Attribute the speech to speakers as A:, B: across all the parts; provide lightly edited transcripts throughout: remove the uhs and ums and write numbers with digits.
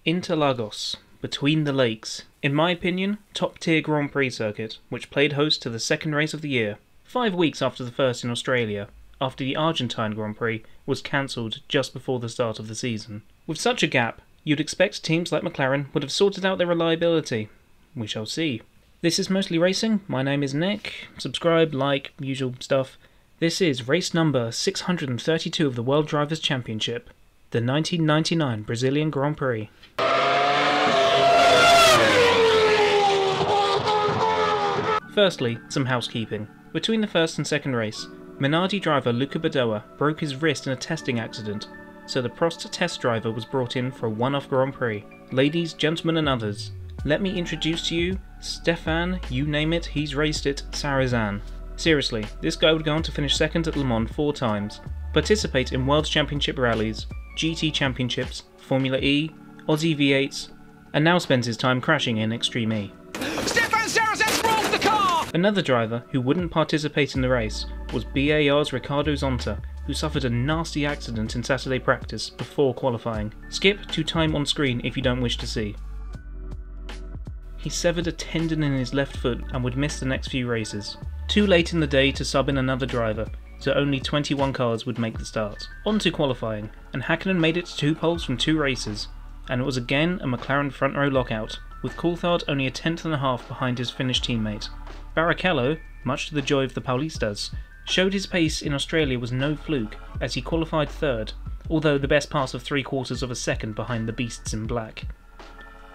A: Interlagos, between the lakes. In my opinion, top tier Grand Prix circuit, which played host to the second race of the year, 5 weeks after the first in Australia, after the Argentine Grand Prix was cancelled just before the start of the season. With such a gap, you'd expect teams like McLaren would have sorted out their reliability. We shall see. This is Mostly Racing, my name is Nick, subscribe, like, usual stuff. This is race number 632 of the World Drivers' Championship, the 1999 Brazilian Grand Prix. Firstly, some housekeeping. Between the first and second race, Minardi driver Luca Badoa broke his wrist in a testing accident, so the Prost test driver was brought in for a one-off Grand Prix. Ladies, gentlemen and others, let me introduce to you Stefan, you name it, he's raced it, Sarrazin. Seriously, this guy would go on to finish second at Le Mans 4 times, participate in World Championship rallies, GT Championships, Formula E, Aussie V8s, and now spends his time crashing in Extreme E.
B: Stefan Sarrazin rolled the car!
A: Another driver who wouldn't participate in the race was BAR's Ricardo Zonta, who suffered a nasty accident in Saturday practice before qualifying. Skip to time on screen if you don't wish to see. He severed a tendon in his left foot and would miss the next few races. Too late in the day to sub in another driver, so only 21 cars would make the start. On to qualifying, and Häkkinen made it to 2 poles from 2 races, and it was again a McLaren front row lockout, with Coulthard only a tenth and a half behind his Finnish teammate. Barrichello, much to the joy of the Paulistas, showed his pace in Australia was no fluke, as he qualified 3rd, although the best pass of 3/4 of a second behind the beasts in black.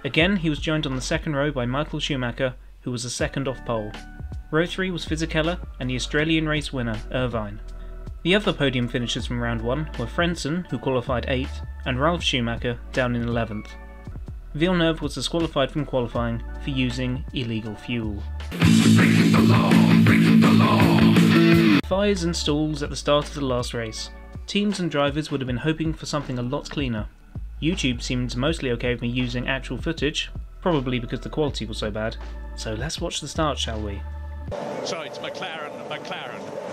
A: Again he was joined on the second row by Michael Schumacher, who was a second off pole. Row 3 was Fisichella and the Australian race winner, Irvine. The other podium finishers from round 1 were Frentzen, who qualified 8th, and Ralf Schumacher down in 11th. Villeneuve was disqualified from qualifying for using illegal fuel.
B: Breaking the law, breaking the law.
A: Fires and stalls at the start of the last race. Teams and drivers would have been hoping for something a lot cleaner. YouTube seemed mostly okay with me using actual footage, probably because the quality was so bad, so let's watch the start, shall we?
C: So it's McLaren,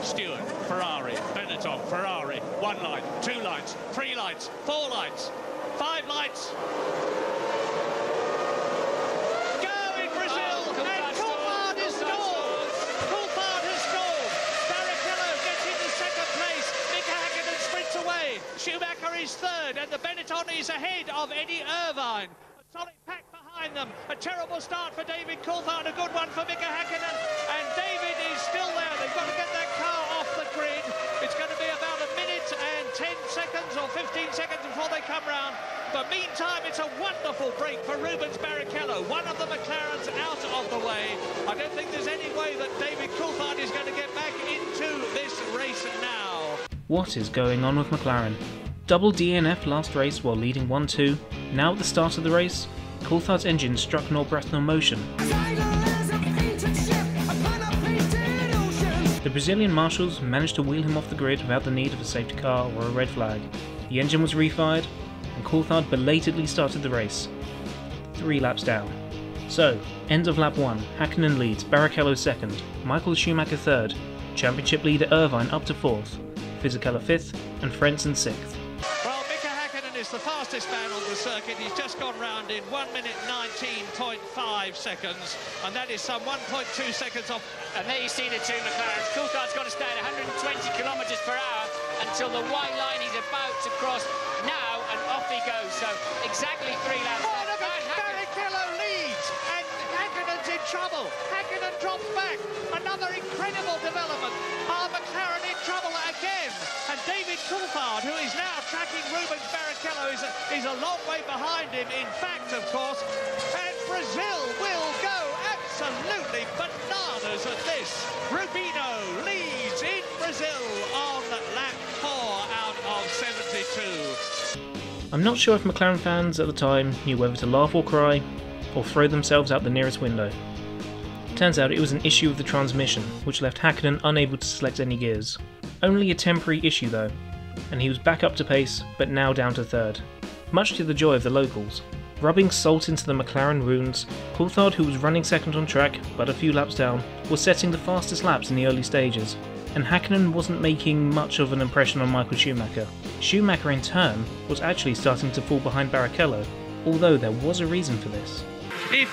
C: Stewart, Ferrari, Benetton, Ferrari, 1 light, 2 lights, 3 lights, 4 lights, 5 lights. Go in Brazil, and Coulthard has scored! Coulthard has scored! Barrichello gets into 2nd place, Mika Häkkinen sprints away, Schumacher is 3rd, and the Benetton is ahead of Eddie Irvine. A solid pack behind them, a terrible start for David Coulthard, a good one for Mika Häkkinen, and David is still there. They've got to get that car off the grid. It's going to be about 1 minute and 10 seconds or 15 seconds before they come round. But meantime, it's a wonderful break for Rubens Barrichello. One of the McLarens out of the way. I don't think there's any way that David Coulthard is going to get back into this race now.
A: What is going on with McLaren? Double DNF last race while leading 1-2. Now at the start of the race, Coulthard's engine struck nor breath nor motion. The Brazilian marshals managed to wheel him off the grid without the need of a safety car or a red flag. The engine was refired, and Coulthard belatedly started the race, 3 laps down. So, end of lap 1, Häkkinen leads, Barrichello 2nd, Michael Schumacher 3rd, championship leader Irvine up to 4th, Fisichella 5th, and Frentzen 6th.
C: Well, Mika Häkkinen is the fastest man on the circuit. He's just gone round in 1 minute 19.5 seconds, and that is some 1.2 seconds off.
D: And there you see the 2 McLarens. Coulthard's got to stay at 120 kilometres per hour until the white line he's about to cross now, and off he goes. So exactly 3 laps.
C: Oh, look at Barrichello leads, and Häkkinen's in trouble. Häkkinen drops back. Another incredible development. McLaren in trouble again, and David Coulthard, who is now tracking Rubens Barrichello, is a long way behind him, in fact, of course, and Brazil will go absolutely bananas at this. Rubinho leads in Brazil on lap 4 out of 72.
A: I'm not sure if McLaren fans at the time knew whether to laugh or cry, or throw themselves out the nearest window. Turns out it was an issue of the transmission, which left Häkkinen unable to select any gears. Only a temporary issue though, and he was back up to pace, but now down to 3rd. Much to the joy of the locals. Rubbing salt into the McLaren wounds, Coulthard, who was running 2nd on track, but a few laps down, was setting the fastest laps in the early stages, and Häkkinen wasn't making much of an impression on Michael Schumacher. Schumacher in turn was actually starting to fall behind Barrichello, although there was a reason for this.
C: If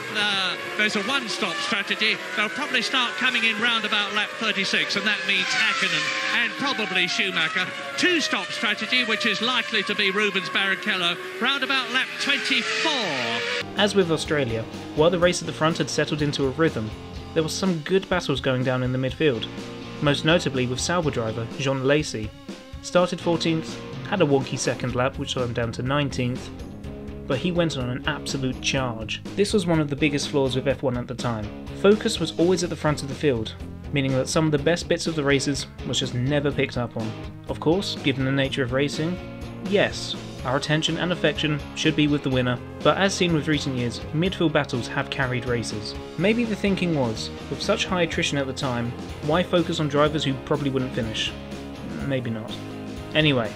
C: there's a one-stop strategy, they'll probably start coming in round about lap 36, and that means Hakkinen and probably Schumacher. Two-stop strategy, which is likely to be Rubens Barrichello, round about lap 24.
A: As with Australia, while the race at the front had settled into a rhythm, there were some good battles going down in the midfield, most notably with Sauber driver Jean Lacey. Started 14th, had a wonky second lap which saw him down to 19th, but he went on an absolute charge. This was one of the biggest flaws with F1 at the time. Focus was always at the front of the field, meaning that some of the best bits of the races was just never picked up on. Of course, given the nature of racing, yes, our attention and affection should be with the winner, but as seen with recent years, midfield battles have carried races. Maybe the thinking was, with such high attrition at the time, why focus on drivers who probably wouldn't finish? Maybe not. Anyway,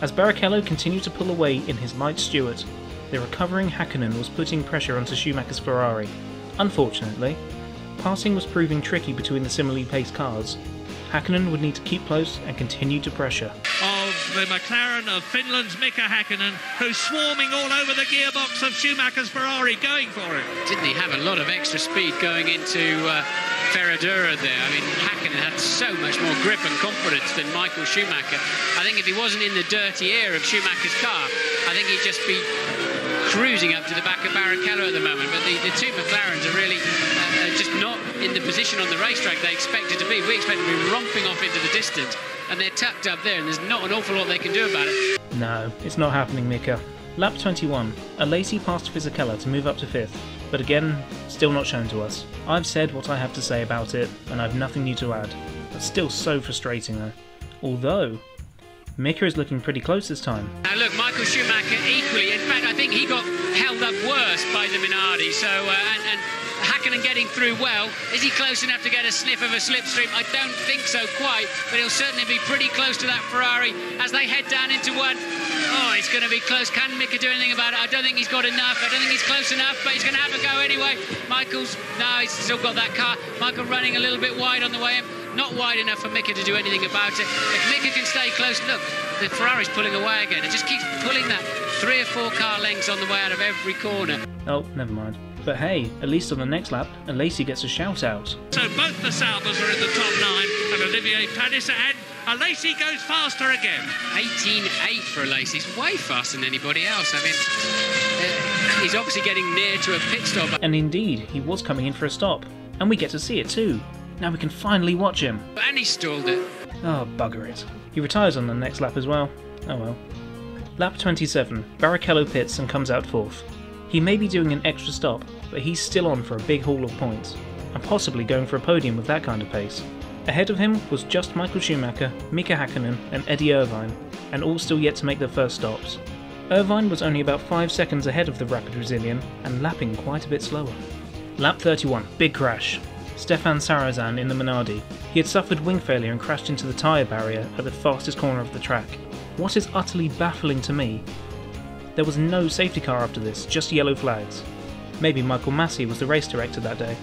A: as Barrichello continued to pull away in his light Stewart, the recovering Hakkinen was putting pressure onto Schumacher's Ferrari. Unfortunately, passing was proving tricky between the similarly paced cars. Hakkinen would need to keep close and continue to pressure.
C: Of the McLaren of Finland's Mika Hakkinen, who's swarming all over the gearbox of Schumacher's Ferrari, going for it.
D: Didn't he have a lot of extra speed going into Ferradura there? I mean, Hakkinen had so much more grip and confidence than Michael Schumacher. I think if he wasn't in the dirty air of Schumacher's car, I think he'd just be cruising up to the back of Barrichello at the moment. But the two McLarens are really just not in the position on the racetrack they expected to be. We expect to be romping off into the distance, and they're tucked up there, and there's not an awful lot they can do about it.
A: No, it's not happening, Mika. Lap 21, a Lacey passed Fisichella to move up to 5th, but again, still not shown to us. I've said what I have to say about it, and I've nothing new to add. That's still so frustrating though. Although, Mika is looking pretty close this time.
D: Now look, Michael Schumacher equally, in fact I think he got held up worse by the Minardi, so and Hakkinen getting through well. Is he close enough to get a sniff of a slipstream? I don't think so quite, but he'll certainly be pretty close to that Ferrari as they head down into one. Oh, it's going to be close. Can Mika do anything about it? I don't think he's got enough. I don't think he's close enough, but he's going to have a go anyway. He's still got that car. Michael running a little bit wide on the way in. Not wide enough for Mika to do anything about it. If Mika can stay close, look, the Ferrari's pulling away again. It just keeps pulling that 3 or 4 car lengths on the way out of every corner.
A: Oh, never mind. But hey, at least on the next lap, Lacey gets a shout out.
C: So both the Saubers are in the top 9, and Olivier Panis, and Lacey goes faster again.
D: 18.8 for Lacey. He's way faster than anybody else. I mean, he's obviously getting near to a pit stop.
A: And indeed, he was coming in for a stop. And we get to see it too. Now we can finally watch him.
D: And he stalled it.
A: Oh, bugger it. He retires on the next lap as well. Oh well. Lap 27, Barrichello pits and comes out 4th. He may be doing an extra stop, but he's still on for a big haul of points, and possibly going for a podium with that kind of pace. Ahead of him was just Michael Schumacher, Mika Hakkinen and Eddie Irvine, and all still yet to make their first stops. Irvine was only about 5 seconds ahead of the rapid Brazilian, and lapping quite a bit slower. Lap 31, big crash. Stefan Sarrazin in the Minardi. He had suffered wing failure and crashed into the tyre barrier at the fastest corner of the track. What is utterly baffling to me, there was no safety car after this, just yellow flags. Maybe Michael Massey was the race director that day.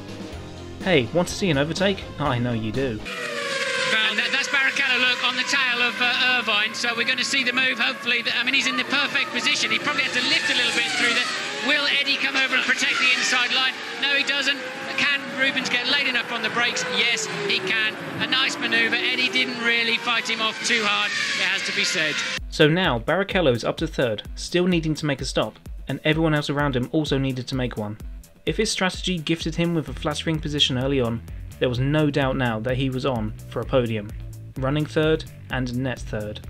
A: Hey, want to see an overtake? I know you do.
D: And that's Barrichello, look, on the tail of Irvine, so we're going to see the move, hopefully. I mean, he's in the perfect position. He probably had to lift a little bit through there. Will Eddie come over and protect the inside line? No, he doesn't. Can Rubens get late enough on the brakes? Yes, he can. A nice manoeuvre. Eddie didn't really fight him off too hard, it has to be said.
A: So now, Barrichello's up to 3rd, still needing to make a stop, and everyone else around him also needed to make one. If his strategy gifted him with a flattering position early on, there was no doubt now that he was on for a podium, running 3rd and net 3rd.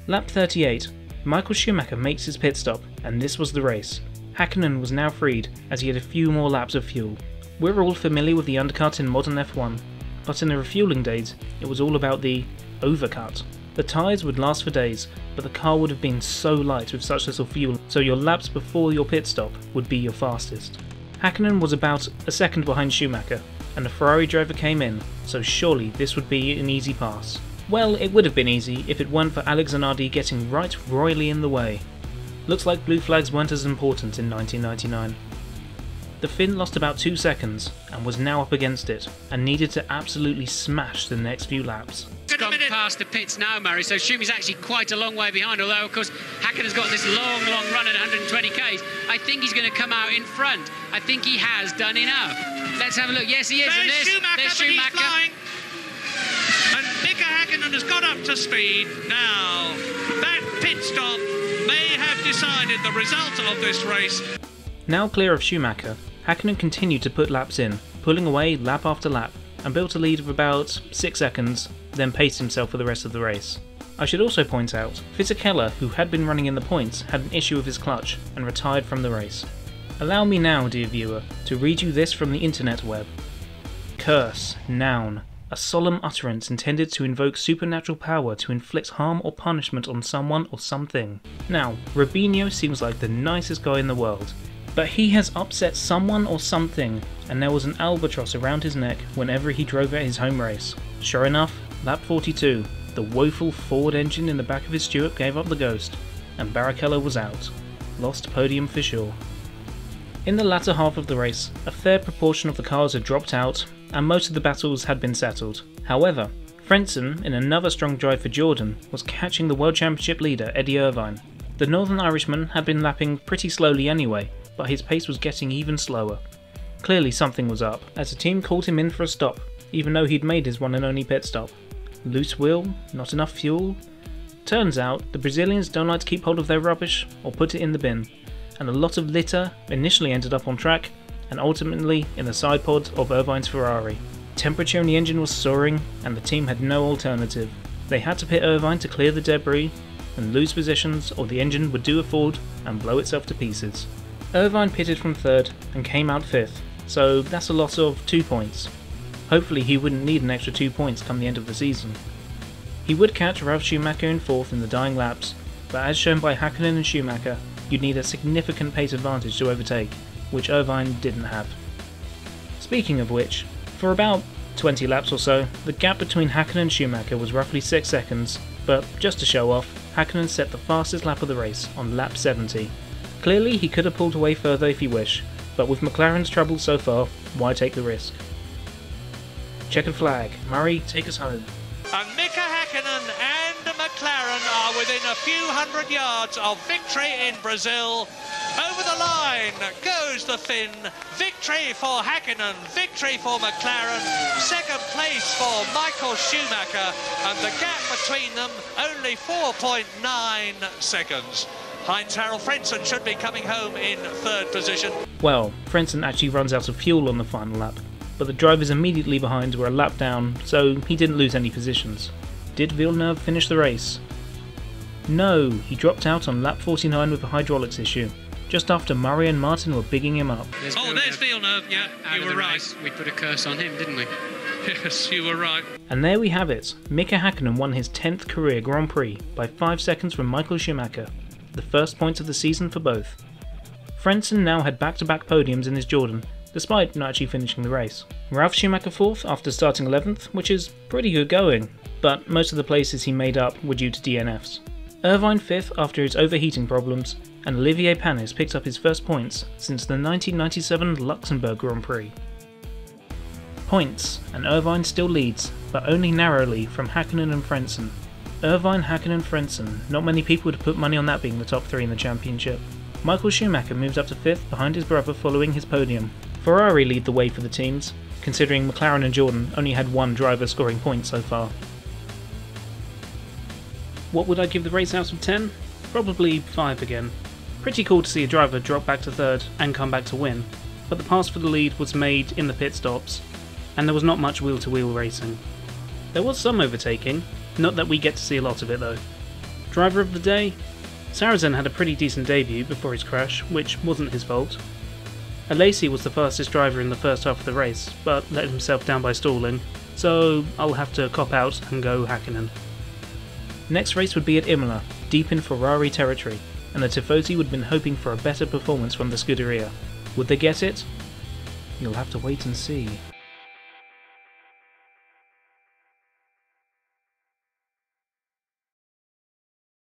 A: Lap 38, Michael Schumacher makes his pit stop, and this was the race. Hakkinen was now freed as he had a few more laps of fuel. We're all familiar with the undercut in modern F1, but in the refuelling days, it was all about the overcut. The tyres would last for days, but the car would have been so light with such little fuel, so your laps before your pit stop would be your fastest. Hakkinen was about a second behind Schumacher, and the Ferrari driver came in, so surely this would be an easy pass. Well, it would have been easy if it weren't for Alex Zanardi getting right royally in the way. Looks like blue flags weren't as important in 1999. The Finn lost about 2 seconds and was now up against it and needed to absolutely smash the next few laps.
C: In a minute,
D: past the pits now, Murray, so Schumacher's actually quite a long way behind, although, of course, Häkkönen's got this long run at 120 k's. I think he's going to come out in front. I think he has done enough. Let's have a look. Yes, he is.
C: There's
D: And
C: Schumacher,
D: there's
C: but he's
D: Schumacher.
C: flying. And Mika Häkkinen has got up to speed. Now, that pit stop may have decided the result of this race.
A: Now clear of Schumacher, Häkkinen continued to put laps in, pulling away lap after lap, and built a lead of about 6 seconds, then paced himself for the rest of the race. I should also point out, Barrichello, who had been running in the points, had an issue with his clutch and retired from the race. Allow me now, dear viewer, to read you this from the internet web. Curse, noun, a solemn utterance intended to invoke supernatural power to inflict harm or punishment on someone or something. Now, Rubinho seems like the nicest guy in the world, but he has upset someone or something, and there was an albatross around his neck whenever he drove at his home race. Sure enough, lap 42, the woeful forward engine in the back of his Stewart gave up the ghost, and Barrichello was out. Lost podium for sure. In the latter half of the race, a fair proportion of the cars had dropped out, and most of the battles had been settled. However, Frentzen, in another strong drive for Jordan, was catching the World Championship leader Eddie Irvine. The Northern Irishman had been lapping pretty slowly anyway, but his pace was getting even slower. Clearly something was up, as the team called him in for a stop, even though he'd made his one and only pit stop. Loose wheel? Not enough fuel? Turns out, the Brazilians don't like to keep hold of their rubbish, or put it in the bin, and a lot of litter initially ended up on track, and ultimately in the side pod of Irvine's Ferrari. Temperature in the engine was soaring, and the team had no alternative. They had to pit Irvine to clear the debris, and lose positions, or the engine would do a Ford and blow itself to pieces. Irvine pitted from 3rd and came out 5th, so that's a loss of 2 points. Hopefully he wouldn't need an extra 2 points come the end of the season. He would catch Ralf Schumacher in 4th in the dying laps, but as shown by Häkkinen and Schumacher, you'd need a significant pace advantage to overtake, which Irvine didn't have. Speaking of which, for about 20 laps or so, the gap between Häkkinen and Schumacher was roughly 6 seconds, but just to show off, Häkkinen set the fastest lap of the race on lap 70. Clearly he could have pulled away further if he wished, but with McLaren's troubles so far, why take the risk? Checkered flag. Murray, take us home.
C: And Mika Häkkinen and McLaren are within a few hundred yards of victory in Brazil. Over the line goes the Finn. Victory for Häkkinen, victory for McLaren, second place for Michael Schumacher, and the gap between them only 4.9 seconds. Heinz-Harald Frentzen should be coming home in 3rd position.
A: Well, Frentzen actually runs out of fuel on the final lap, but the drivers immediately behind were a lap down, so he didn't lose any positions. Did Villeneuve finish the race? No, he dropped out on lap 49 with a hydraulics issue, just after Murray and Martin were bigging him up.
C: There's Villeneuve, yeah, you were right.
D: We put a curse on him, didn't we?
C: Yes, you were right.
A: And there we have it. Mika Häkkinen won his 10th career Grand Prix by 5 seconds from Michael Schumacher, the first points of the season for both. Frentzen now had back-to-back podiums in his Jordan, despite not actually finishing the race. Ralf Schumacher 4th after starting 11th, which is pretty good going, but most of the places he made up were due to DNFs. Irvine 5th after his overheating problems, and Olivier Panis picked up his first points since the 1997 Luxembourg Grand Prix. Points, and Irvine still leads, but only narrowly from Häkkinen and Frentzen. Irvine, Häkkinen, Frentzen, not many people would have put money on that being the top 3 in the championship. Michael Schumacher moved up to 5th behind his brother following his podium. Ferrari lead the way for the teams, considering McLaren and Jordan only had one driver scoring points so far. What would I give the race out of 10? Probably 5 again. Pretty cool to see a driver drop back to 3rd and come back to win, but the pass for the lead was made in the pit stops, and there was not much wheel-to-wheel racing. There was some overtaking, not that we get to see a lot of it though. Driver of the day? Sarrazin had a pretty decent debut before his crash, which wasn't his fault. Alesi was the fastest driver in the first half of the race, but let himself down by stalling, so I'll have to cop out and go Häkkinen. Next race would be at Imola, deep in Ferrari territory, and the Tifosi would have been hoping for a better performance from the Scuderia. Would they get it? You'll have to wait and see.